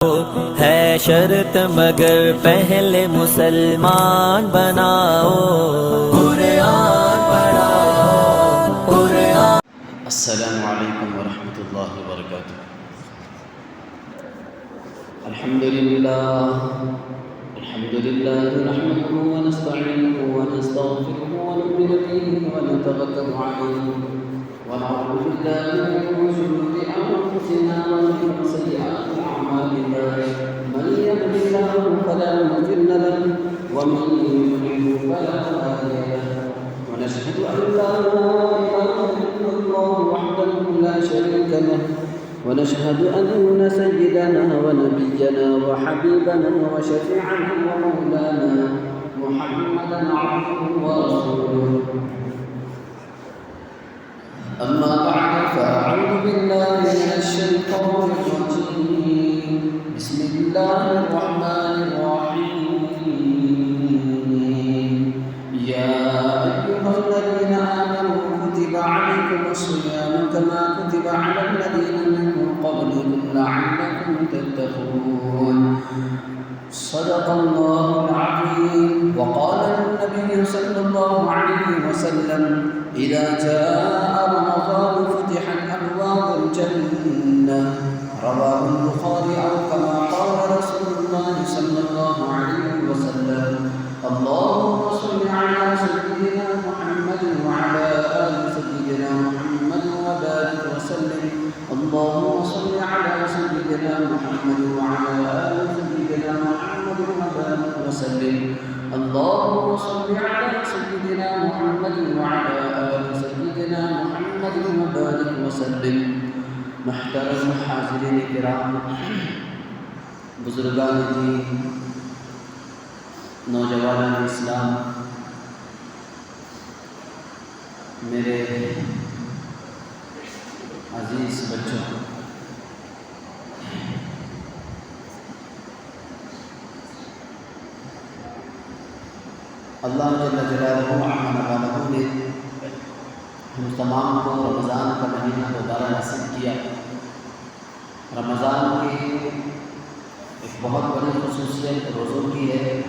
ہے شرط مگر پہلے مسلمان بناؤ، قرآن پڑھاؤ قرآن۔ السلام علیکم ورحمۃ اللہ وبرکاتہ۔ الحمد للہ نحمده ونستعینه ونستغفره ونؤمن به ونتوکل علیہ ونعوذ باللہ من شرور انفسنا ومن سیئات اعمالنا، من یهد اللہ فلا مضل له ومن یضلل فلا هادی له، ونشهد ان لا اله الا الله وحده لا شريك له، ونشهد أن سيدنا ونبينا وحبيبنا وشفيعنا ومولانا محمدا عبده ورسوله، أما بعد فأعوذ بالله من الشيطان الرجيم، بسم الله الرحمن الرحيم، يا أيها الذين آمنوا كتب عليكم الصيام كما كتب على الذين من قبلكم لعلكم تتقون، صدق الله العظيم۔ وقال النبي صلى الله عليه وسلم إذا جاء رمضان فتحت أبواب الجنة، رواه البخاري، أو كما قال رسول الله صلى الله عليه وسلم۔ اللهم صل على سيدنا محمد وعلى آل سيدنا محمد وبارك وسلم، اللهم صل على سيدنا محمد وعلى آل سيدنا محمد وبارك وسلم، اللهم صل على سيدنا محمد وعلى آل سيدنا محمد وبارك وسلم۔ محترم حاضرین کرام، بزرگان دین، نوجوانان اسلام، میرے عزیز بچوں، اللہ جل جلالہ عملہ نے ہم تمام کو رمضان کا مہینہ دوبارہ نصیب کیا۔ رمضان کی ایک بہت بڑی خصوصیت روزوں کی ہے۔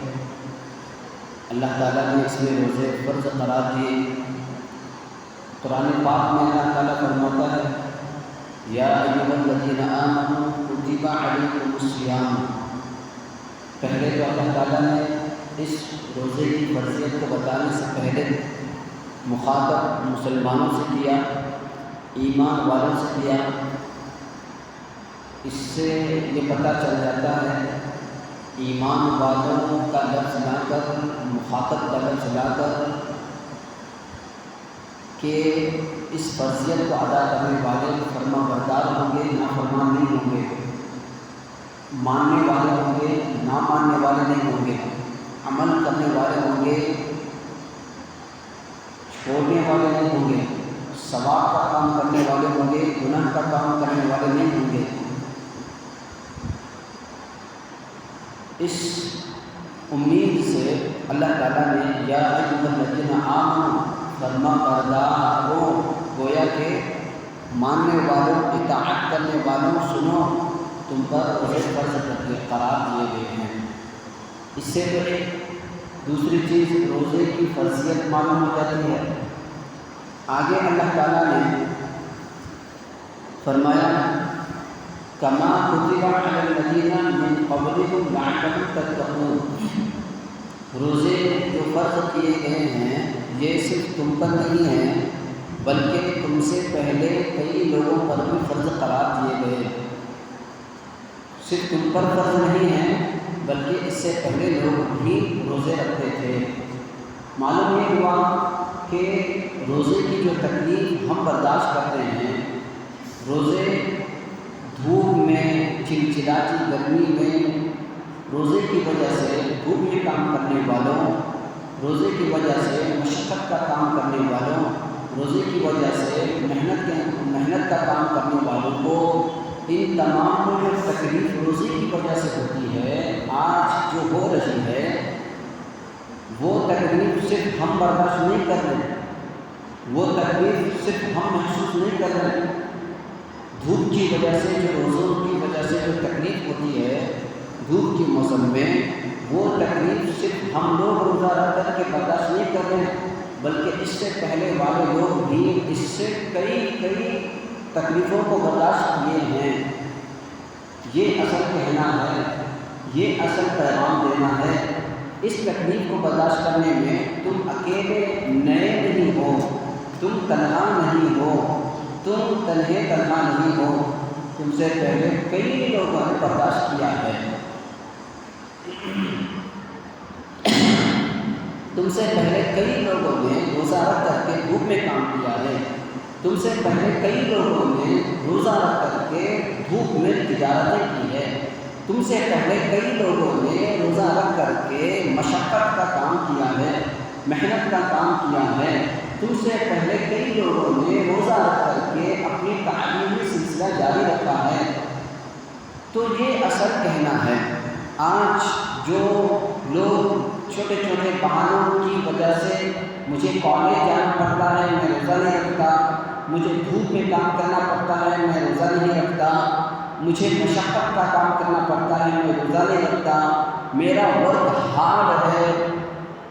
اللہ تعالیٰ نے اس میں روزے فرض قرار دیے۔ قرآن پاک میں اللہ تعالیٰ فرماتا ہے یا ایھا الذین آمنوا کتب علیکم الصیام۔ پہلے تو اللہ تعالیٰ نے اس روزے کی فرضیت کو بتانے سے پہلے مخاطب مسلمانوں سے کیا، ایمان والوں سے کیا۔ اس سے یہ پتہ چل جاتا ہے ایمان والوں کا لفظ لا کر، مخاطب کا لفظ لا کر، کہ اس فرضیت کو ادا کرنے والے فرما بردار ہوں گے، نافرمان نہیں ہوں گے، ماننے والے ہوں گے، نہ ماننے والے نہیں ہوں گے، عمل کرنے والے ہوں گے، چھوڑنے والے نہیں ہوں گے، ثواب کا کام کرنے والے ہوں گے، گناہ کا کام کرنے والے نہیں ہوں گے۔ اس امید سے اللہ تعالیٰ نے یا ایھا الذین آمنوا، فرما بردار ہو، گویا کہ ماننے والوں، اطاعت کرنے والوں، سنو، تم پر روزے فرض کر کے قرار دیے گئے ہیں۔ اس سے تو ایک دوسری چیز روزے کی فرضیت معلوم ہو جاتی ہے۔ آگے اللہ تعالیٰ نے فرمایا کما کتب علی الذین من قبلکم لعلکم تتقون، روزے جو فرض کیے گئے ہیں یہ صرف تم پر نہیں ہیں بلکہ تم سے پہلے کئی لوگوں پر بھی فرض قرار دیے گئے۔ صرف تم پر فرض نہیں ہیں بلکہ اس سے پہلے لوگ بھی روزے رکھتے تھے۔ معلوم یہ ہوا کہ روزے کی جو تکلیف ہم برداشت کرتے ہیں، روزے دھوپ میں، چلچلاتی گرمی میں، روزے کی وجہ سے دھوپ میں کام کرنے والوں، روزے کی وجہ سے مشقت کا کام کرنے والوں، روزے کی وجہ سے محنت کا کام کرنے والوں کو ان تمام جو تکلیف روزے کی وجہ سے ہوتی ہے، آج جو ہو رہی ہے، وہ تکلیف صرف ہم برداشت نہیں کر رہے، وہ تکلیف صرف ہم محسوس نہیں کر رہے، دھوپ کی وجہ سے، جو روزوں کی وجہ سے جو تکلیف ہوتی ہے دھوپ کے موسم میں، وہ تکلیف صرف ہم لوگ روزہ رکھ کر کے برداشت نہیں کر رہے ہیں، بلکہ اس سے پہلے والے لوگ بھی اس سے کئی تکلیفوں کو برداشت کیے ہیں۔ یہ اصل کہنا ہے، یہ اصل پیغام دینا ہے۔ اس تکلیف کو برداشت کرنے میں تم اکیلے نئے نہیں ہو، تم تنہا نہیں ہو، تم تنہا نہیں ہو، تم سے پہلے کئی لوگوں نے برداشت کیا ہے۔ تم سے پہلے کئی لوگوں نے روزہ رکھ کر کے دھوپ میں کام کیا ہے، تم سے پہلے کئی لوگوں نے روزہ رکھ کر کے دھوپ میں تجارتیں کی ہے، تم سے پہلے کئی لوگوں نے روزہ رکھ کر کے مشقت کا کام کیا ہے، محنت کا کام کیا ہے، تم سے پہلے کئی لوگوں نے روزہ رکھ کر کے اپنی تعلیمی سلسلہ جاری رکھا ہے۔ تو یہ اصل کہنا ہے۔ آج جو لوگ چھوٹے چھوٹے بہانوں کی وجہ سے مجھے کالج جانا پڑتا ہے میں روزہ نہیں رکھتا، مجھے دھوپ میں کام کرنا پڑتا ہے میں روزہ نہیں رکھتا، مجھے مشقت کا کام کرنا پڑتا ہے میں روزہ نہیں رکھتا، میرا ورک ہارڈ ہے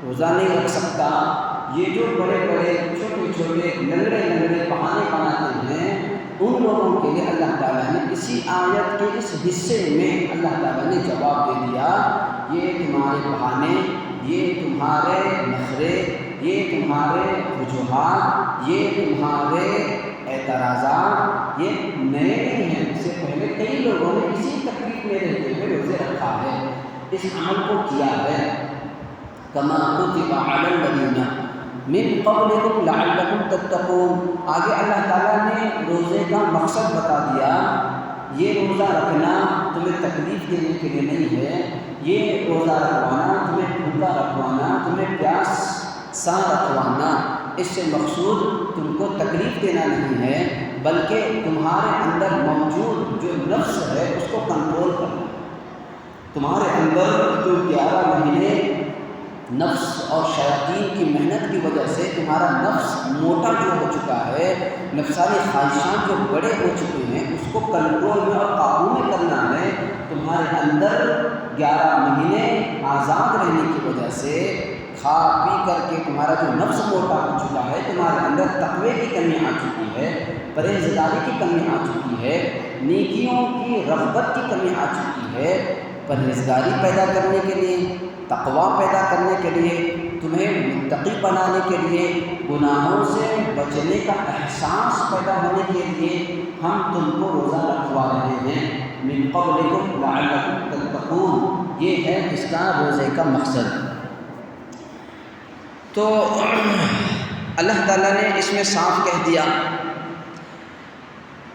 روزہ نہیں رکھ سکتا، یہ جو بڑے بڑے چھوٹے چھوٹے لنگڑے بہانے بناتے ہیں، ان لوگوں کے لیے اللہ تعالیٰ نے اسی آیت کے اس حصے میں اللہ تعالیٰ نے جواب دے دیا، یہ تمہارے بہانے، یہ تمہارے نخرے، یہ تمہارے وجوہات، یہ تمہارے اعتراضات یہ نئے نہیں ہیں، اس سے پہلے کئی لوگوں نے اسی تکلیف میں رہتے ہوئے روزے رکھا ہے، اس عمل کو کیا ہے۔ کما کتب علی الذین من قبلکم لعلکم تتقون، آگے اللہ تعالیٰ نے روزے کا مقصد بتا دیا، یہ روزہ رکھنا تمہیں تکلیف دینے کے لیے نہیں ہے، یہ روزہ رکھوانا تمہیں بھوکا رکھوانا، تمہیں پیاس سا رکھوانا، اس سے مقصود تم کو تکلیف دینا نہیں ہے، بلکہ تمہارے اندر موجود جو نفس ہے اس کو کنٹرول کرنا۔ تمہارے اندر جو 11 مہینے نفس اور شیاطین کی محنت کی وجہ سے تمہارا نفس موٹا جو ہو چکا ہے، نفسانی خواہشات جو بڑے ہو چکے ہیں، اس کو کنٹرول میں اور قابو میں کرنا ہے۔ تمہارے اندر 11 مہینے آزاد رہنے کی وجہ سے کھا پی کر کے تمہارا جو نفس موٹا ہو چکا ہے، تمہارے اندر تقوی کی کمی آ چکی ہے، پرہیزگاری کی کمی آ چکی ہے، نیکیوں کی رغبت کی کمی آ چکی ہے۔ پرہیزگاری پیدا کرنے کے لیے، تقوی پیدا کرنے کے لیے، تمہیں متقی بنانے کے لیے، گناہوں سے بچنے کا احساس پیدا ہونے کے لیے ہم تم کو روزہ رکھوا رہے ہیں۔ من قبلکم لعلکم تتقون، یہ ہے اس کا روزے کا مقصد۔ تو اللہ تعالیٰ نے اس میں صاف کہہ دیا۔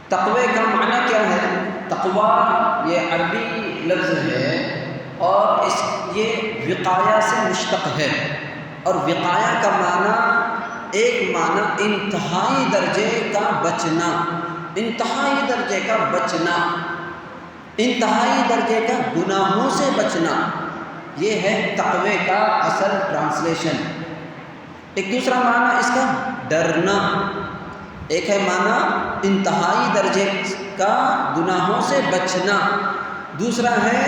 تقوی کا معنی کیا ہے؟ تقوی یہ عربی لفظ ہے اور یہ وقایہ سے مشتق ہے، اور وقایہ کا معنی ایک معنی انتہائی درجے کا بچنا، انتہائی درجے کا بچنا، انتہائی درجے کا گناہوں سے بچنا، یہ ہے تقوی کا اصل ٹرانسلیشن۔ ایک دوسرا معنی اس کا ڈرنا، ایک ہے معنی انتہائی درجے کا گناہوں سے بچنا، دوسرا ہے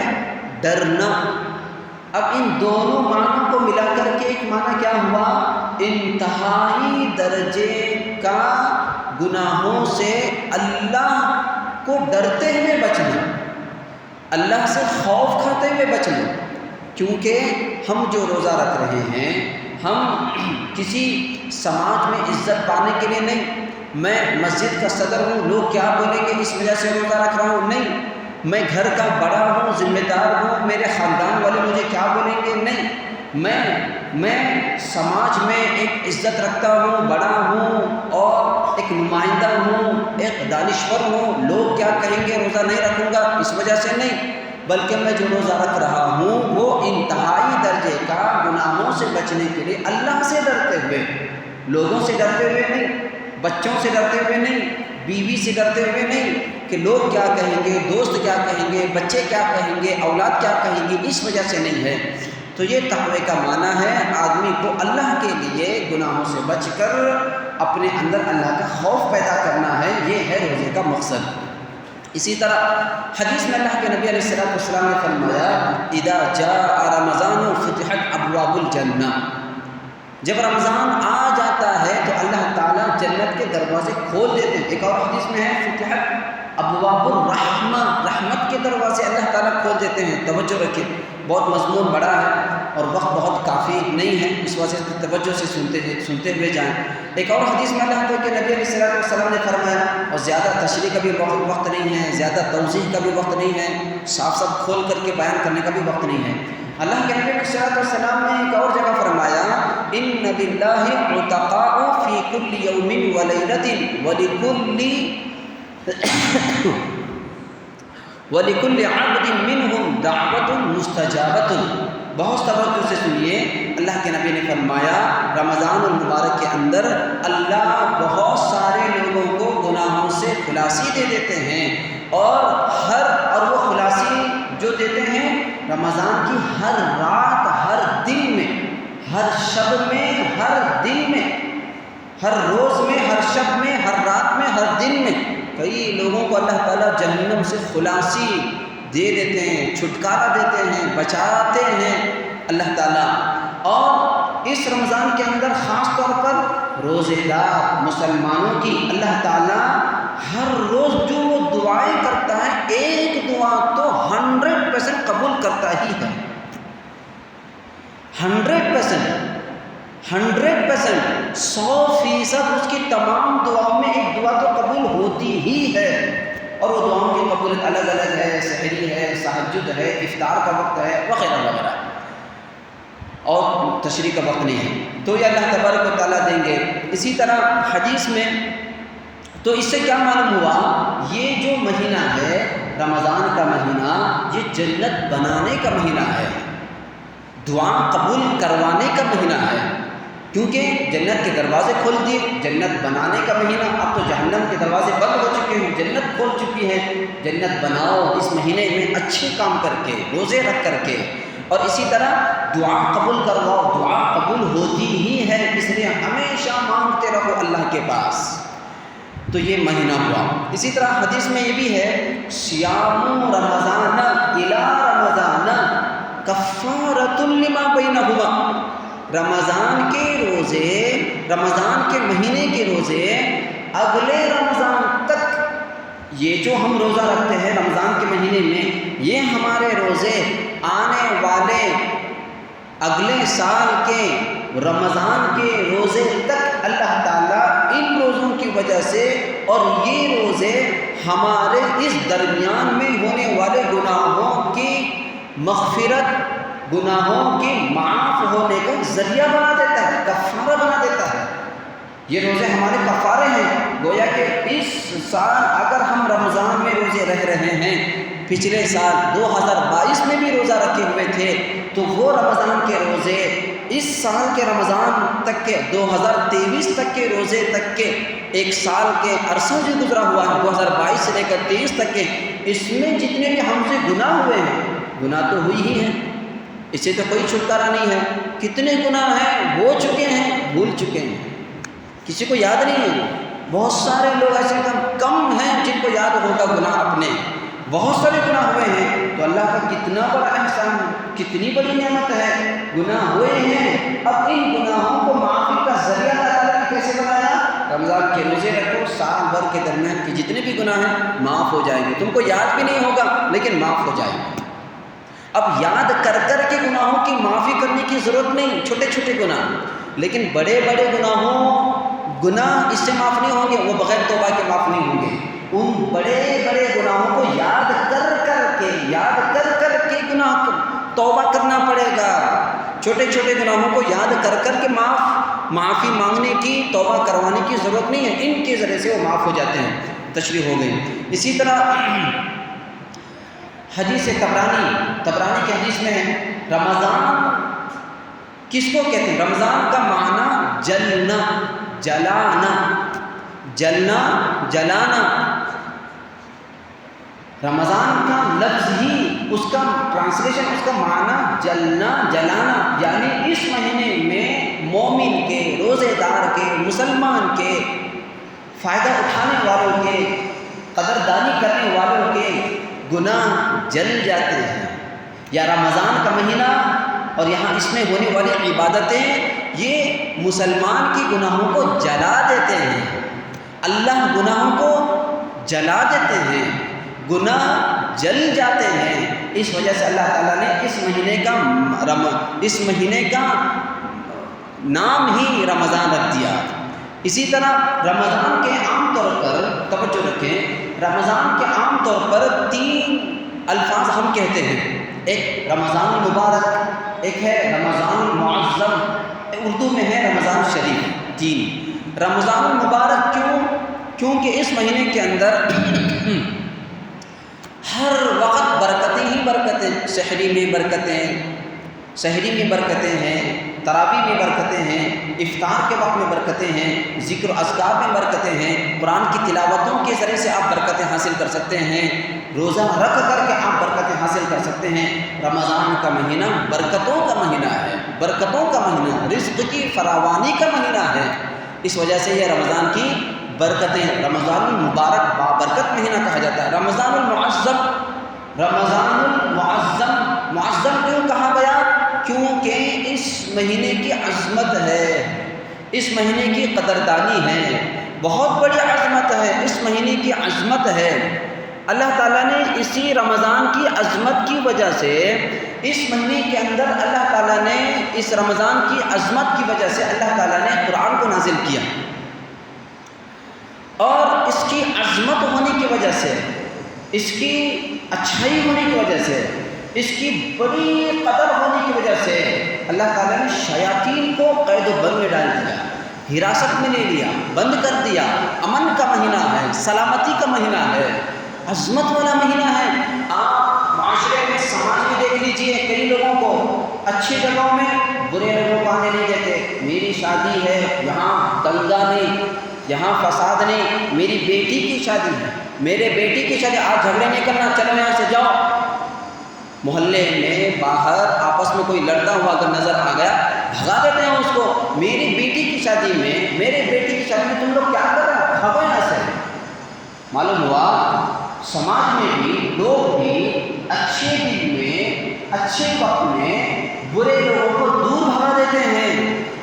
ڈرنا۔ اب ان دونوں معنوں کو ملا کر کے ایک معنی کیا ہوا؟ انتہائی درجے کا گناہوں سے اللہ کو ڈرتے ہوئے بچنا، اللہ سے خوف کھاتے ہوئے بچنا۔ کیونکہ ہم جو روزہ رکھ رہے ہیں، ہم کسی سماج میں عزت پانے کے لیے نہیں، میں مسجد کا صدر ہوں لوگ کیا بولیں گے اس وجہ سے روزہ رکھ رہا ہوں، نہیں، میں گھر کا بڑا ہوں، ذمہ دار ہوں، میرے خاندان والے مجھے کیا بولیں گے، نہیں، میں سماج میں ایک عزت رکھتا ہوں، بڑا ہوں اور ایک نمائندہ ہوں، ایک دانشور ہوں، لوگ کیا کہیں گے روزہ نہیں رکھوں گا اس وجہ سے نہیں، بلکہ میں جو روزہ رکھ رہا ہوں وہ انتہائی درجے کا گناہوں سے بچنے کے لیے اللہ سے ڈرتے ہوئے، لوگوں سے ڈرتے ہوئے نہیں، بچوں سے ڈرتے ہوئے نہیں، بیوی سے ڈرتے ہوئے نہیں کہ لوگ کیا کہیں گے، دوست کیا کہیں گے، بچے کیا کہیں گے، اولاد کیا کہیں گے، اس وجہ سے نہیں ہے۔ تو یہ تقوی کا معنی ہے آدمی کو اللہ کے لیے گناہوں سے بچ کر اپنے اندر اللہ کا خوف پیدا کرنا ہے، یہ ہے روزے کا مقصد۔ اسی طرح حدیث میں اللہ کے نبی علیہ السلام نے فرمایا اذا جاء رمضان فتحت ابواب الجنہ، جب رمضان آ جاتا ہے تو اللہ تعالیٰ جنت کے دروازے کھول دیتے ہیں۔ ایک اور حدیث میں ہے فتحت ابواب الرحمہ، رحمت کے دروازے اللہ تعالیٰ کھول دیتے ہیں۔ توجہ رکھیں، بہت مضمون بڑا ہے اور وقت بہت کافی نہیں ہے، اس وجہ سے توجہ سے سنتے ہوئے جائیں۔ ایک اور حدیث میں اللہ کے نبی علیہ السلام نے فرمایا، اور زیادہ تشریح کا بھی وقت نہیں ہے، زیادہ توضیح کا بھی وقت نہیں ہے، صاف صاف کھول کر کے بیان کرنے کا بھی وقت نہیں ہے۔ اللہ کے نبی علیہ السلام نے ایک اور جگہ فرمایا ان للہ عتقاء فی کل یوم ولیلۃ ولکل عبد منہم دعوۃ مستجابۃ۔ بہت توجہ سے سنیے، اللہ کے نبی نے فرمایا رمضان المبارک کے اندر اللہ بہت سارے لوگوں کو گناہوں سے خلاصی دے دیتے ہیں، اور وہ خلاصی جو دیتے ہیں رمضان کی ہر رات، ہر دن میں، ہر شب میں، ہر دن میں، ہر روز میں، ہر شب میں، ہر رات میں، ہر دن میں کئی لوگوں کو اللہ تعالیٰ جہنم سے خلاصی دے دیتے ہیں، چھٹکارا دیتے ہیں، بچاتے ہیں اللہ تعالیٰ۔ اور اس رمضان کے اندر خاص طور پر روزے دار مسلمانوں کی اللہ تعالیٰ ہر روز جو وہ دعائیں کرتا ہے، ایک دعا تو 100% قبول کرتا ہی ہے، 100%، 100% اس کی تمام دعاؤں میں ایک دعا تو قبول ہوتی ہی ہے۔ اور وہ دعاؤں کی قبولیت الگ الگ ہے، سحری ہے، تہجد ہے، افطار کا وقت ہے، وغیرہ وغیرہ، اور تشریح کا وقت نہیں ہے، تو یہ اللہ تبارک و تعالیٰ دیں گے۔ اسی طرح حدیث میں تو اس سے کیا معلوم ہوا، یہ جو مہینہ ہے رمضان کا مہینہ، یہ جنت بنانے کا مہینہ ہے، دعا قبول کروانے کا مہینہ ہے، کیونکہ جنت کے دروازے کھول دیے، جنت بنانے کا مہینہ۔ اب تو جہنم کے دروازے بند ہو چکے ہیں، جنت کھول چکی ہے، جنت بناؤ اس مہینے میں اچھے کام کر کے، روزے رکھ کر کے، اور اسی طرح دعا قبول کرواؤ، دعا قبول ہوتی ہی ہے، اس لیے ہمیشہ مانگتے رہو اللہ کے پاس۔ تو یہ مہینہ ہوا۔ اسی طرح حدیث میں یہ بھی ہے صیام رمضان الی رمضان کفارۃ لما بینہما، رمضان کے روزے، رمضان کے مہینے کے روزے اگلے رمضان تک، یہ جو ہم روزہ رکھتے ہیں رمضان کے مہینے میں، یہ ہمارے روزے آنے والے اگلے سال کے رمضان کے روزے تک اللہ تعالیٰ ان روزوں کی وجہ سے، اور یہ روزے ہمارے اس درمیان میں ہونے والے گناہوں کی مغفرت، گناہوں کے معاف ہونے کا ذریعہ بنا دیتا ہے، کفارہ بنا دیتا ہے۔ یہ روزے ہمارے کفارے ہیں، گویا کہ اس سال اگر ہم رمضان میں روزے رہ رہے ہیں، پچھلے سال 2022 میں بھی روزہ رکھے ہوئے تھے، تو وہ رمضان کے روزے اس سال کے رمضان تک کے 2023 تک کے روزے تک کے ایک سال کے عرصہ جو گزرا ہوا ہے 2022 سے لے کر 23 تک کے، اس میں جتنے بھی ہم سے گناہ ہوئے ہیں، گناہ تو ہوئی ہی ہیں، اس سے تو کوئی چھٹکارا نہیں ہے۔ کتنے گناہ ہیں، ہو چکے ہیں، بھول چکے ہیں، کسی کو یاد نہیں ہے۔ بہت سارے لوگ ایسے کم ہیں جن کو یاد ہوگا گناہ اپنے، بہت سارے گناہ ہوئے ہیں، تو اللہ کا کتنا بڑا احسان ہے، کتنی بڑی نعمت ہے، گناہ ہوئے ہیں، اب ان گناہوں کو معافی کا ذریعہ اللہ تعالیٰ نے کیسے بنایا؟ رمضان کے روزے رکھو، سال بھر کے درمیان کے جتنے بھی گناہ ہیں معاف ہو جائیں گے، تم کو یاد بھی نہیں ہوگا لیکن معاف ہو جائیں گے۔ اب یاد کر کر کے گناہوں کی معافی کرنے کی ضرورت نہیں، چھوٹے چھوٹے گناہ، لیکن بڑے بڑے گناہ اس سے معاف نہیں ہوں گے، وہ بغیر توبہ کے معاف نہیں ہوں گے۔ ان بڑے بڑے گناہوں کو یاد کر کر کے گناہ توبہ کرنا پڑے گا، چھوٹے چھوٹے گناہوں کو یاد کر کر کے معافی مانگنے کی، توبہ کروانے کی ضرورت نہیں ہے، ان کے ذریعے سے وہ معاف ہو جاتے ہیں۔ تشریح ہو گئی۔ اسی طرح حدیث طبرانی کی حدیث میں ہے رمضان کس کو کہتے ہیں؟ رمضان کا معنی جلنا، جلانا، رمضان کا لفظ ہی، اس کا ٹرانسلیشن، اس کا معنی جلنا، جلانا، یعنی اس مہینے میں مومن کے، روزے دار کے، مسلمان کے، فائدہ اٹھانے والوں کے، قدردانی کرنے والوں کے گناہ جل جاتے ہیں. یا رمضان کا مہینہ اور یہاں اس میں ہونے والی عبادتیں یہ مسلمان کی گناہوں کو جلا دیتے ہیں. اللہ گناہوں کو جلا دیتے ہیں، گناہ جل جاتے ہیں. اس وجہ سے اللہ تعالیٰ نے اس مہینے کا نام ہی رمضان رکھ دیا. اسی طرح رمضان کے عام طور پر توجہ رکھیں، رمضان کے عام طور پر 3 الفاظ ہم کہتے ہیں. ایک رمضان المبارک، ایک ہے رمضان المعظم، اردو میں ہے رمضان شریف. 3 رمضان المبارک کیونکہ اس مہینے کے اندر ہر وقت برکتیں ہی برکتیں، سحری میں برکتیں ہیں، تراویح میں برکتیں ہیں، افطار کے وقت میں برکتیں ہیں، ذکر و اذکار میں برکتیں ہیں، قرآن کی تلاوتوں کے ذریعے سے آپ برکتیں حاصل کر سکتے ہیں، روزہ رکھ کر کے آپ برکتیں حاصل کر سکتے ہیں. رمضان کا مہینہ برکتوں کا مہینہ ہے، برکتوں کا مہینہ، رزق کی فراوانی کا مہینہ ہے. اس وجہ سے یہ رمضان کی برکتیں، رمضان المبارک بابرکت مہینہ کہا جاتا ہے. رمضان معظم کیوں کہا گیا؟ کیونکہ اس مہینے کی عظمت ہے، اس مہینے کی قدردانی ہے، بہت بڑی عظمت ہے. اس مہینے کی عظمت ہے. اللہ تعالیٰ نے اسی رمضان کی عظمت کی وجہ سے اس مہینے کے اندر اللہ تعالیٰ نے اس رمضان کی عظمت کی وجہ سے اللہ تعالیٰ نے قرآن کو نازل کیا. اور اس کی عظمت ہونے کی وجہ سے، اس کی اچھائی ہونے کی وجہ سے، اس کی بڑی قدر ہونے کی وجہ سے اللہ تعالیٰ نے شیاطین کو قید و بند میں ڈال دیا، حراست میں لے لیا، بند کر دیا. امن کا مہینہ ہے، سلامتی کا مہینہ ہے، عظمت والا مہینہ ہے. آپ معاشرے میں، سماج میں دیکھ لیجئے، کئی لوگوں کو اچھی جگہوں میں برے لوگوں کو آنے نہیں دیتے. میری شادی ہے، یہاں دنگا نہیں، یہاں فساد نہیں، میری بیٹی کی شادی ہے، میرے بیٹی کی شادی، آج جھگڑے نہیں کرنا، چلو یہاں سے جاؤ. محلے میں باہر آپس میں کوئی لڑتا ہوا اگر نظر آ گیا، بھگا دیتے ہیں اس کو. میری بیٹی کی شادی میں، میرے بیٹی کی شادی میں تم لوگ کیا کر رہے ہیں؟ بھگو یہاں سے. معلوم ہوا سماج میں بھی لوگ بھی اچھے دن میں، اچھے وقت میں برے لوگوں کو دور بھگا دیتے ہیں.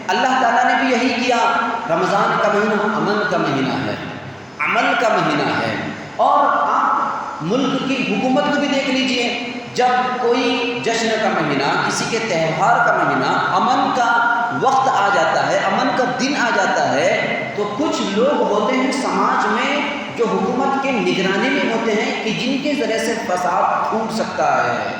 اللہ تعالیٰ نے بھی یہی کیا. رمضان کا مہینہ امن کا مہینہ ہے، عمل کا مہینہ ہے. اور آپ ملک کی حکومت کو بھی دیکھ لیجئے، جب کوئی جشن کا مہینہ، کسی کے تہوار کا مہینہ، امن کا وقت آ جاتا ہے، امن کا دن آ جاتا ہے، تو کچھ لوگ ہوتے ہیں سماج میں جو حکومت کے نگرانی میں ہوتے ہیں کہ جن کے ذریعے سے فساد پھوٹ سکتا ہے،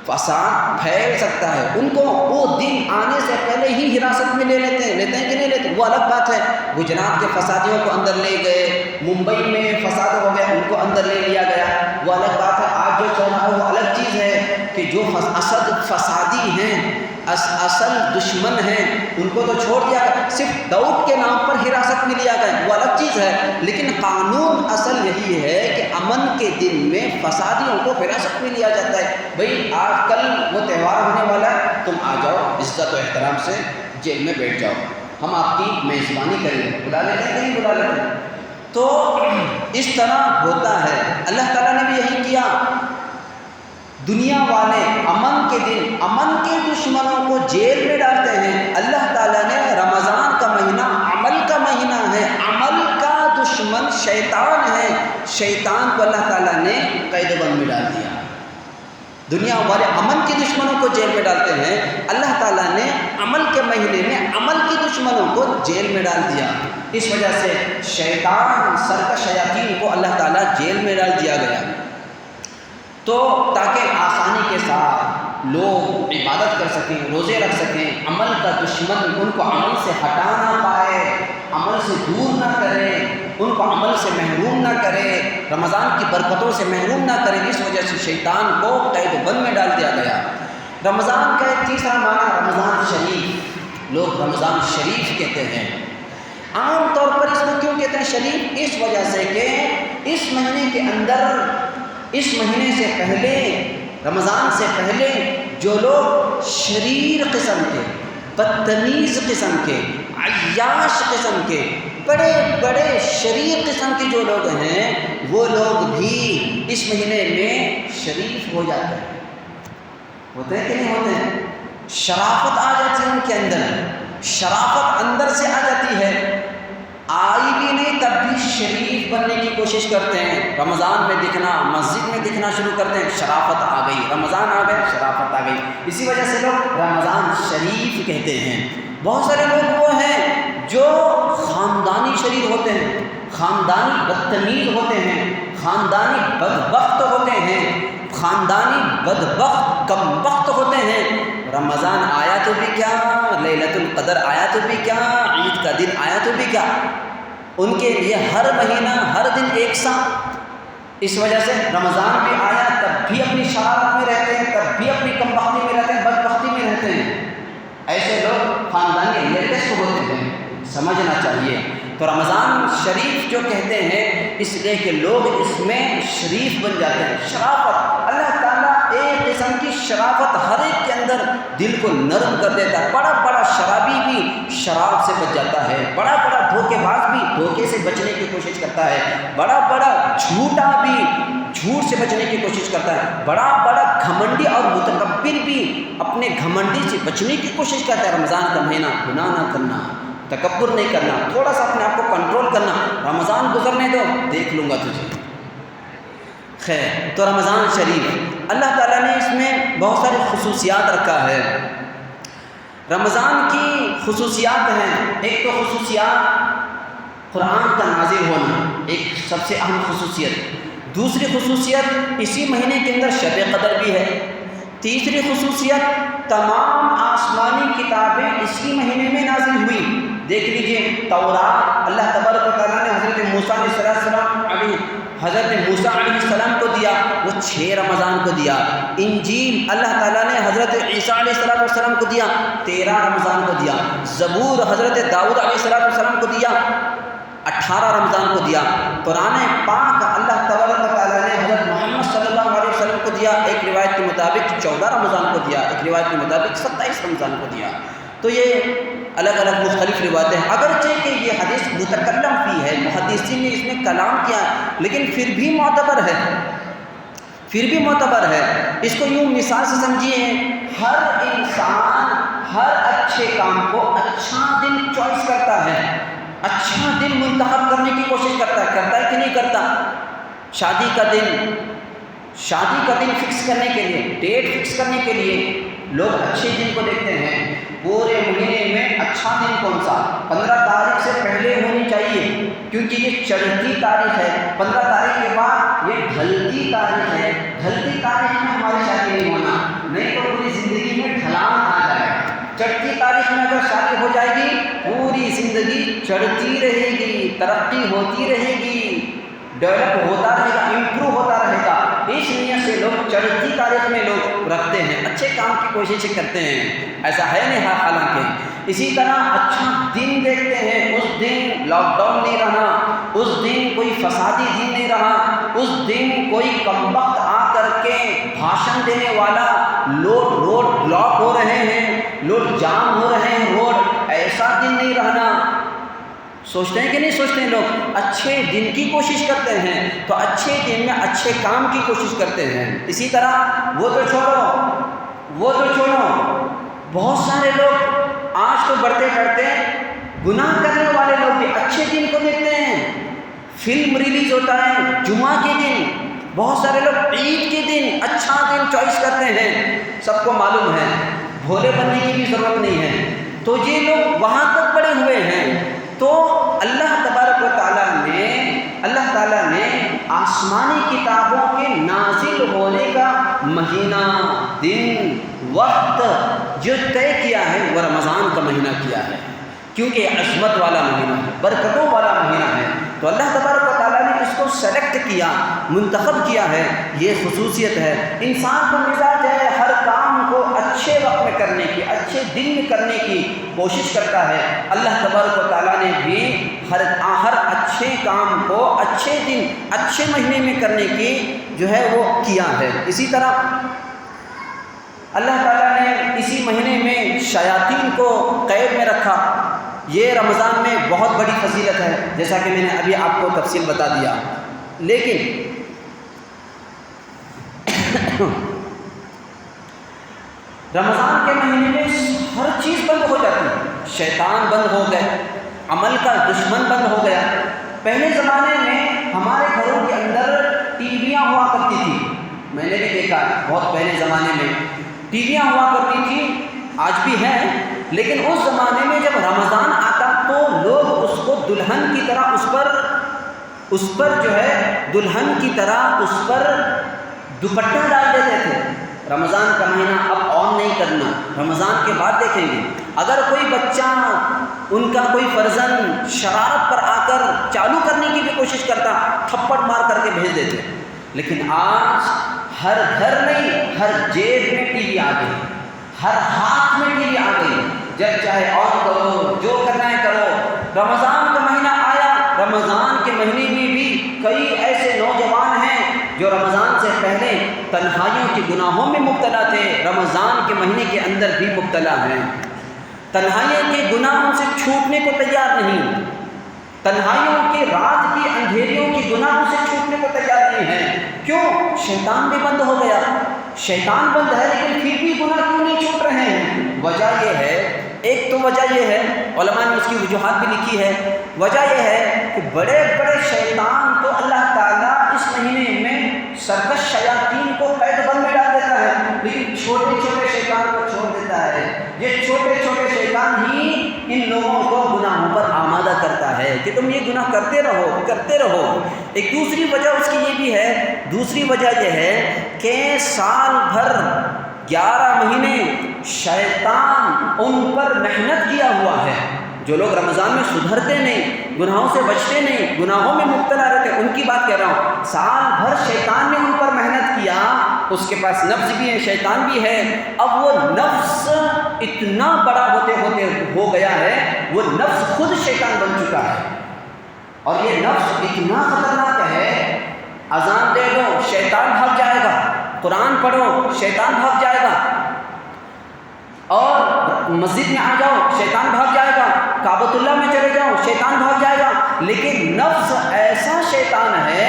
فساد پھیل سکتا ہے. ان کو وہ دن آنے سے پہلے ہی حراست میں لے لیتے ہیں کہ نہیں لیتے، وہ الگ بات ہے. گجرات کے فسادیوں کو اندر لے گئے، ممبئی میں فساد ہو گیا، ان کو اندر لے لیا گیا، وہ الگ بات ہے. آج جو چل رہا ہے وہ الگ چیز ہے کہ جو اصل فسادی ہیں، اصل دشمن ہیں، ان کو تو چھوڑ دیا گیا، صرف داؤد کے نام پر حراست میں لیا گیا، وہ الگ چیز ہے. لیکن قانون اصل یہی ہے کہ امن کے دن میں فسادیوں کو حراست میں لیا جاتا ہے. بھئی آج کل وہ تہوار ہونے والا ہے، تم آ جاؤ عزت و احترام سے جیل میں بیٹھ جاؤ، ہم آپ کی میزبانی کریں گے. بلا لیتے ہیں کہ نہیں بلا لیتے ہیں؟ تو اس طرح ہوتا ہے. اللہ تعالیٰ نے بھی یہی کیا. دنیا والے امن کے دن امن کے دشمنوں کو جیل میں ڈالتے ہیں. اللہ تعالیٰ نے رمضان کا مہینہ عمل کا مہینہ ہے، عمل کا دشمن شیطان ہے، شیطان کو اللہ تعالیٰ نے قید و بند میں ڈال دیا. دنیا والے امن کے دشمنوں کو جیل میں ڈالتے ہیں، اللہ تعالیٰ نے عمل کے مہینے میں عمل کے دشمنوں کو جیل میں ڈال دیا. اس وجہ سے شیطان، سرکش شیاطین کو اللہ تعالیٰ جیل میں ڈال دیا گیا. تو تاکہ آسانی کے ساتھ لوگ عبادت کر سکیں، روزے رکھ سکیں، عمل کا دشمن ان کو عمل سے ہٹا نہ پائے، عمل سے دور نہ کرے، ان کو عمل سے محروم نہ کرے، رمضان کی برکتوں سے محروم نہ کرے. اس وجہ سے شیطان کو قید و بند میں ڈال دیا گیا. رمضان کا ایک تیسرا معنی رمضان شریف، لوگ رمضان شریف کہتے ہیں. عام طور پر اس کو کیوں کہتے ہیں شریف؟ اس وجہ سے کہ اس مہینے کے اندر، اس مہینے سے پہلے، رمضان سے پہلے جو لوگ شریر قسم کے، بدتمیز قسم کے، عیاش قسم کے، بڑے بڑے شریف قسم کے جو لوگ ہیں وہ لوگ بھی اس مہینے میں شریف ہو جاتے ہیں. ہوتے ہیں کہ نہیں ہوتے ہیں؟ شرافت آ جاتی ہے ان کے اندر، شرافت اندر سے آ جاتی ہے. آئی بھی نہیں تب بھی شریف بننے کی کوشش کرتے ہیں. رمضان میں دکھنا، مسجد میں دکھنا شروع کرتے ہیں، شرافت آ گئی. رمضان آ گئے، شرافت آ گئی. اسی وجہ سے لوگ رمضان شریف کہتے ہیں. بہت سارے لوگ وہ ہیں جو خاندانی شریر ہوتے ہیں، خاندانی بدتمیز ہوتے ہیں، خاندانی بدبخت ہوتے ہیں، خاندانی بدبخت کم بخت ہوتے ہیں. رمضان آیا تو بھی کیا، لیلۃ القدر آیا تو بھی کیا، عید کا دن آیا تو بھی کیا، ان کے لیے ہر مہینہ ہر دن ایک سا. اس وجہ سے رمضان بھی آیا تب بھی اپنی شرارت میں رہتے ہیں، تب بھی اپنی کم بختی میں رہتے ہیں، بدبختی میں رہتے ہیں. ایسے لوگ خاندانی لیٹسٹ ہوتے ہیں، سمجھنا چاہیے. تو رمضان شریف جو کہتے ہیں اس لیے کہ لوگ اس میں شریف بن جاتے ہیں. شرافت، اللہ تعالیٰ ایک قسم کی شرافت ہر ایک کے اندر دل کو نرم کر دیتا ہے. بڑا بڑا شرابی بھی شراب سے بچ جاتا ہے، بڑا بڑا دھوکے باز بھی دھوکے سے بچنے کی کوشش کرتا ہے، بڑا بڑا جھوٹا بھی جھوٹ سے بچنے کی کوشش کرتا ہے، بڑا بڑا گھمنڈی اور متکبر بھی اپنے گھمنڈی سے بچنے کی کوشش کرتا ہے. رمضان کا مہینہ گناہ نہ کرنا، تکبر نہیں کرنا، تھوڑا سا اپنے آپ کو کنٹرول کرنا. رمضان گزرنے دو، دیکھ لوں گا تجھے. خیر، تو رمضان شریف اللہ تعالیٰ نے اس میں بہت ساری خصوصیات رکھا ہے. رمضان کی خصوصیات ہیں. ایک تو خصوصیات قرآن کا نازل ہونا، ایک سب سے اہم خصوصیت. دوسری خصوصیت اسی مہینے کے اندر شب قدر بھی ہے. تیسری خصوصیت تمام آسمانی کتابیں اسی مہینے میں نازل ہوئی. دیکھ لیجئے تورات اللہ تبارک و تعالیٰ نے حضرت موسیٰ علیہ السلام کو دیا، وہ 6 رمضان کو دیا. انجیل اللہ تعالیٰ نے حضرت عیسیٰ علیہ السلام کو دیا، 13 رمضان کو دیا. زبور حضرت داؤد علیہ السلام کو دیا، 18 رمضان کو دیا. قرآن پاک اللہ تبارک و تعالیٰ نے حضرت محمد صلی اللہ علیہ وسلم کو دیا، ایک روایت کے مطابق 14 رمضان کو دیا، ایک روایت کے مطابق 27 رمضان کو دیا. تو یہ الگ الگ مختلف روایتیں ہیں. اگرچہ کہ یہ حدیث متکلم فی ہے، محدثین نے اس میں کلام کیا، لیکن پھر بھی معتبر ہے، پھر بھی معتبر ہے. اس کو یوں مثال سے سمجھیے، ہر انسان ہر اچھے کام کو اچھا دن چوائس کرتا ہے، اچھا دن منتخب کرنے کی کوشش کرتا ہے کہ نہیں کرتا؟ شادی کا دن فکس کرنے کے لیے، ڈیٹ فکس کرنے کے لیے لوگ اچھے دن کو دیکھتے ہیں. پورے مہینے میں اچھا دن کون سا؟ 15 تاریخ سے پہلے ہونی چاہیے کیونکہ یہ چڑھتی تاریخ ہے. 15 تاریخ کے بعد یہ ڈھلتی تاریخ ہے. ڈھلتی تاریخ میں ہماری شادی نہیں ہونا، نہیں تو پوری زندگی میں ڈھلان آ جائے گا. چڑھتی تاریخ میں اگر شادی ہو جائے گی پوری زندگی چڑھتی رہے گی، ترقی ہوتی رہے گی، ڈیولپ ہوتا رہے گا، امپروو ہوتا رہے گا. اس نیت سے لوگ چڑھتی تاریخ میں لوگ رکھتے ہیں، اچھے کام کی کوششیں کرتے ہیں. ایسا ہے نہیں حالانکہ. اسی طرح اچھا دن دیکھتے ہیں، اس دن لاک ڈاؤن نہیں رہا، اس دن کوئی فسادی دن نہیں رہا، اس دن کوئی کمبخت آ کر کے بھاشن دینے والا روڈ بلاک ہو رہے ہیں، روڈ جام ہو رہے ہیں، روڈ ایسا دن نہیں رہنا. سوچتے ہیں کہ نہیں سوچتے ہیں؟ لوگ اچھے دن کی کوشش کرتے ہیں، تو اچھے دن میں اچھے کام کی کوشش کرتے ہیں. اسی طرح وہ تو چھوڑو، بہت سارے لوگ آج تو بڑھتے گناہ کرنے والے لوگ بھی اچھے دن کو دیکھتے ہیں. فلم ریلیز ہوتا ہے جمعہ کے دن، بہت سارے لوگ عید کے دن اچھا دن چوائس کرتے ہیں. سب کو معلوم ہے، بھولے بننے کی بھی ضرورت نہیں ہے. تو یہ لوگ وہاں تک پڑے ہوئے ہیں. تو اللہ تبارک و تعالیٰ نے آسمانی کتابوں کے نازل ہونے کا مہینہ، دن، وقت جو طے کیا ہے وہ رمضان کا مہینہ کیا ہے، کیونکہ عظمت والا مہینہ ہے، برکتوں والا مہینہ ہے. تو اللہ تبارک و تعالیٰ نے اس کو سلیکٹ کیا، منتخب کیا ہے. یہ خصوصیت ہے. انسان کو مزاج ہے ہر کام کو اچھے وقت میں کرنے کی، اچھے دن میں کرنے کی کوشش کرتا ہے. اللہ تبارک و تعالیٰ نے بھی ہر اچھے کام کو اچھے دن، اچھے مہینے میں کرنے کی جو ہے وہ کیا ہے. اسی طرح اللہ تعالیٰ نے اسی مہینے میں شیاطین کو قید میں رکھا. یہ رمضان میں بہت بڑی فضیلت ہے، جیسا کہ میں نے ابھی آپ کو تفصیل بتا دیا. لیکن رمضان کے مہینے میں ہر چیز بند ہو جاتی ہے. شیطان بند ہو گئے، عمل کا دشمن بند ہو گیا. پہلے زمانے میں ہمارے گھروں کے اندر ٹی ویاں ہوا کرتی تھی. میں نے بھی دیکھا بہت پہلے زمانے میں ٹی ویاں ہوا کرتی تھی، آج بھی ہیں. لیکن اس زمانے میں جب رمضان آتا تو لوگ اس کو دلہن کی طرح اس پر جو ہے دلہن کی طرح اس پر دوپٹہ ڈال دیتے تھے. رمضان کا مہینہ اب آن نہیں کرنا، رمضان کے بعد دیکھیں گے. اگر کوئی بچہ، ان کا کوئی فرزند شرارت پر آ کر چالو کرنے کی بھی کوشش کرتا، تھپڑ مار کر کے بھیج دیتے. لیکن آج ہر گھر نہیں، ہر جیب میں ٹی وی آ گئی، ہر ہاتھ میں ٹی وی آ گئی. جب چاہے آن کرو، جو کرنا ہے کرو. رمضان کا مہینہ آیا، رمضان کے مہینے میں بھی کئی ایسے نوجوان ہیں جو رمضان سے پہلے تنہائیوں کے گناہوں میں مبتلا تھے، رمضان کے مہینے کے اندر بھی مبتلا ہیں. تنہائیوں کے گناہوں سے چھوٹنے کو تیار نہیں، تنہائیوں کے رات کی اندھیریوں کے گناہوں سے چھوٹنے کو تیار نہیں ہیں. کیوں؟ شیطان بھی بند ہو گیا. شیطان بند ہے لیکن پھر بھی گناہ کیوں نہیں چھوٹ رہے ہیں؟ وجہ یہ ہے، ایک تو وجہ یہ ہے، علماء نے اس کی وجوہات بھی لکھی ہے. وجہ یہ ہے کہ بڑے بڑے شیطان تو اللہ تعالیٰ اس مہینے میں سرکش شیاطین کو قید بند میں ڈال دیتا ہے، لیکن چھوٹے چھوٹے شیطان کو چھوڑ دیتا ہے. یہ چھوٹے چھوٹے شیطان ہی ان لوگوں کو گناہوں پر آمادہ کرتا ہے کہ تم یہ گناہ کرتے رہو. ایک دوسری وجہ اس کی یہ بھی ہے، دوسری وجہ یہ ہے کہ سال بھر 11 مہینے شیطان ان پر محنت کیا ہوا ہے. جو لوگ رمضان میں سدھرتے نہیں، گناہوں سے بچتے نہیں، گناہوں میں مبتلا رہتے، ان کی بات کہہ رہا ہوں. سال بھر شیطان نے ان پر محنت کیا، اس کے پاس نفس بھی ہے، شیطان بھی ہے. اب وہ نفس اتنا بڑا ہوتے ہو گیا ہے، وہ نفس خود شیطان بن چکا ہے. اور یہ نفس اتنا خطرناک ہے، اذان دے دو شیطان بھاگ جائے گا، قرآن پڑھو شیطان بھاگ جائے گا، اور مسجد میں آ جاؤ شیطان بھاگ جائے گا، کعبۃ اللہ میں چلے جاؤ شیطان بھاگ جائے گا. لیکن نفس ایسا شیطان ہے،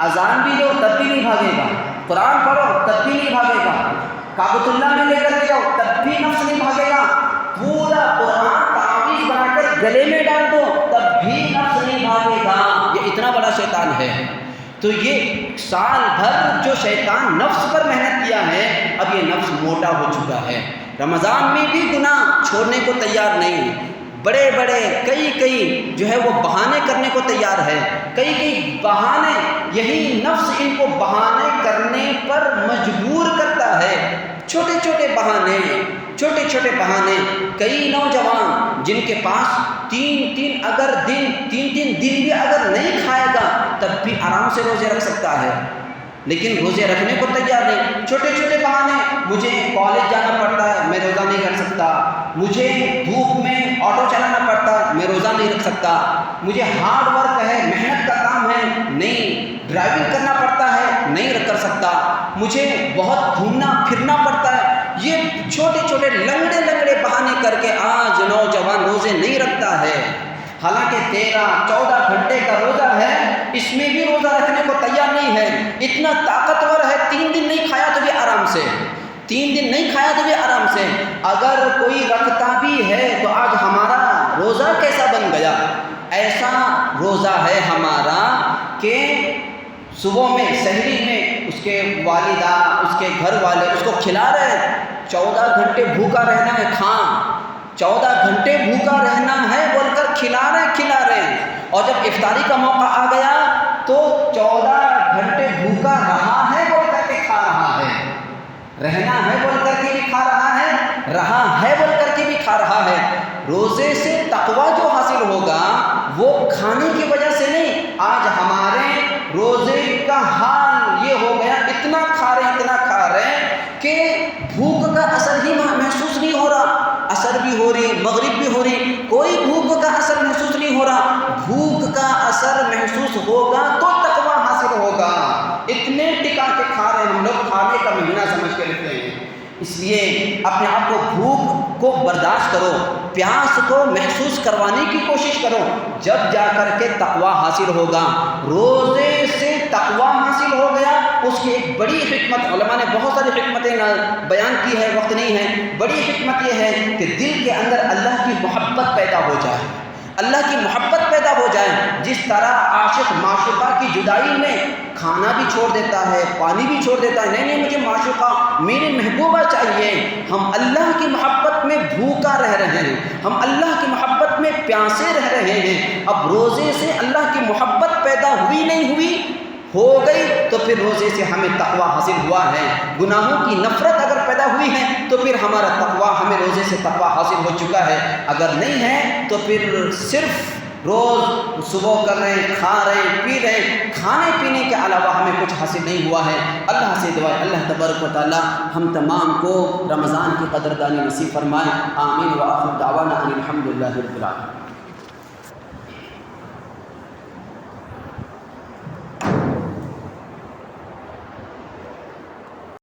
اذان بھی دو تب بھی نہیں بھاگے گا، قرآن پڑھو تب بھی نہیں بھاگے گا، کعبۃ اللہ میں لے کر کے جاؤ تب بھی نفس نہیں بھاگے گا. پورا قرآن تعویذ بنا کر گلے میں ڈال دو تب بھی نفس نہیں بھاگے گا. یہ اتنا بڑا شیطان ہے. تو یہ سال بھر جو شیطان نفس پر محنت کیا ہے، اب یہ نفس موٹا ہو چکا ہے. رمضان میں بھی گناہ چھوڑنے کو تیار نہیں. بڑے بڑے کئی جو ہے وہ بہانے کرنے کو تیار ہے. کئی بہانے، یہی نفس ان کو بہانے کرنے پر مجبور کرتا ہے. چھوٹے چھوٹے بہانے. کئی نوجوان جن کے پاس تین دن بھی اگر نہیں کھائے گا تب بھی آرام سے روزے رکھ سکتا ہے، لیکن روزے رکھنے کو تیار نہیں. چھوٹے چھوٹے بہانے، مجھے کالج جانا پڑتا ہے میں روزہ نہیں رکھ سکتا، مجھے دھوپ میں آٹو چلانا پڑتا ہے میں روزہ نہیں رکھ سکتا، مجھے ہارڈ ورک ہے، محنت کا کام ہے، نہیں ڈرائیونگ کرنا پڑتا ہے نہیں کر سکتا، مجھے بہت گھومنا پھرنا پڑتا ہے. یہ چھوٹے لنگڑے بہانے کر کے آج نوجوان روزے نہیں رکھتا ہے. حالانکہ 13-14 گھنٹے کا روزہ ہے، اس میں بھی روزہ رکھنے کو تیار نہیں ہے. اتنا طاقتور ہے، 3 دن نہیں کھایا تو بھی آرام سے. اگر کوئی رکھتا بھی ہے تو آج ہمارا روزہ کیسا بن گیا؟ ایسا روزہ ہے ہمارا کہ صبح میں سحری میں اس کے والدہ، اس کے گھر والے اس کو کھلا رہے ہیں. 14 گھنٹے بھوکا رہنا ہے، 14 گھنٹے بھوکا رہنا ہے بول کر کھلا رہے ہیں. اور جب افطاری کا موقع آ گیا تو 14 گھنٹے بھوکا رہا ہے بول کر کے کھا رہا ہے، رہنا ہے بول کر کے بھی کھا رہا ہے، رہا ہے بول کر کے بھی کھا رہا ہے. روزے سے تقویٰ جو حاصل ہوگا وہ کھانے کی وجہ سے نہیں. آج ہمارے روزے کا حال یہ ہو گیا، اتنا کھا رہے کہ بھوک کا اثر ہی محسوس نہیں ہو رہا. اثر بھی ہو رہی، مغرب بھی ہو رہی، کوئی بھوک کا اثر محسوس نہیں ہو رہا. بھوک کا اثر محسوس ہوگا تو تقویٰ حاصل ہوگا. اتنے ٹکا کے کھا رہے ہیں ہم لوگ، کھانے کا مہینہ سمجھ کے رکھتے ہیں. اس لیے اپنے آپ کو بھوک کو برداشت کرو، پیاس کو محسوس کروانے کی کوشش کرو، جب جا کر کے تقویٰ حاصل ہوگا۔ روزے سے تقویٰ حاصل ہو گیا، اس کی ایک بڑی حکمت، علماء نے بہت ساری حکمتیں بیان کی ہے، وقت نہیں ہے، بڑی حکمت یہ ہے کہ دل کے اندر اللہ کی محبت پیدا ہو جائے، اللہ کی محبت پیدا ہو جائے۔ جس طرح عاشق معشوقہ کی جدائی میں کھانا بھی چھوڑ دیتا ہے، پانی بھی چھوڑ دیتا ہے، نہیں مجھے معشوقہ میری محبوبہ چاہیے، ہم اللہ کی محبت میں بھوکا رہ رہے ہیں، ہم اللہ کی محبت میں پیاسے رہ رہے ہیں۔ اب روزے سے اللہ کی محبت پیدا ہوئی نہیں ہوئی، ہو گئی، تو پھر روزے سے ہمیں تقویٰ حاصل ہوا ہے۔ گناہوں کی نفرت اگر پیدا ہوئی ہے تو پھر ہمارا تقویٰ، ہمیں روزے سے تقویٰ حاصل ہو چکا ہے۔ اگر نہیں ہے تو پھر صرف روز صبح کر رہے ہیں، کھا رہے ہیں، پی رہے ہیں، کھانے پینے کے علاوہ ہمیں کچھ حاصل نہیں ہوا ہے۔ اللہ سے دعا ہے اللہ تبارک و تعالی ہم تمام کو رمضان کی قدردانی نصیب فرمائے۔ آمین و آخر دعوانا ان الحمد للہ رب العالمین۔